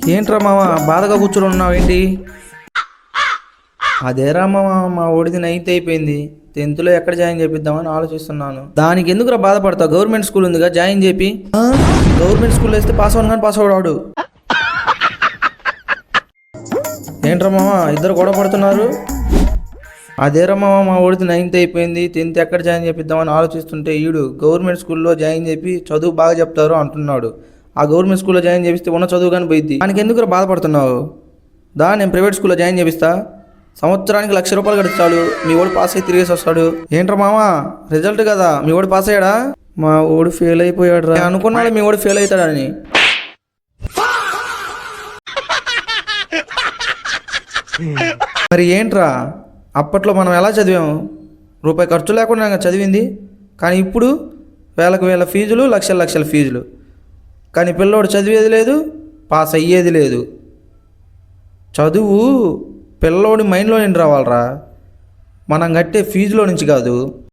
ఏంట్రా మామ బాధగా కూర్చొని ఉన్నావు ఏంటి? అదేరా మామ, మా ఓడిది 9th అయిపోయింది. 10th ఎక్కడ జాయిన్ చేపిద్దామని ఆలోచిస్తున్నాను. దానికి ఎందుకురా బాధపడతావు? గవర్నమెంట్ స్కూల్ ఉందిగా, జాయిన్ చేపి. గవర్నమెంట్ స్కూల్లో వేస్తే పాస్ అవును కానీ పాస్ అవడాడు. ఏంట్రా మామ ఇద్దరు గొడవ పడుతున్నారు? అదేరా మామ, మా ఓడిది 9th అయిపోయింది. 10th ఎక్కడ జాయిన్ చేపిద్దామని ఆలోచిస్తుంటే ఈడు గవర్నమెంట్ స్కూల్లో జాయిన్ చేపి చదువు బాగా చెప్తారు అంటున్నాడు. ఆ గవర్నమెంట్ స్కూల్లో జాయిన్ చేపిస్తే ఉన్న చదువు కానీ పోయిద్ది. దానికి ఎందుకు బాధపడుతున్నావు? నేను ప్రైవేట్ స్కూల్లో జాయిన్ చేపిస్తా. సంవత్సరానికి ₹1,00,000 కడితే చాలు, మీ ఓడి పాస్ అయి తిరిగేసి వస్తాడు. ఏంట్రా మామ, రిజల్ట్ కదా, మీ ఓడి పాస్ అయ్యాడా? మా ఓడి ఫెయిల్ అయిపోయాడు రా. అనుకున్నాడు మీ ఓడి ఫెయిల్ అవుతాడని. మరి ఏంట్రా, అప్పట్లో మనం ఎలా చదివాము? రూపాయి ఖర్చు లేకుండా చదివింది. కానీ ఇప్పుడు వేలకు వేల ఫీజులు, లక్షల లక్షల ఫీజులు. కానీ పిల్లోడు చదివేది లేదు, పాస్ అయ్యేది లేదు. చదువు పిల్లోడి మైండ్లో నుండి రావాలరా, మనం కట్టే ఫీజులో నుంచి కాదు.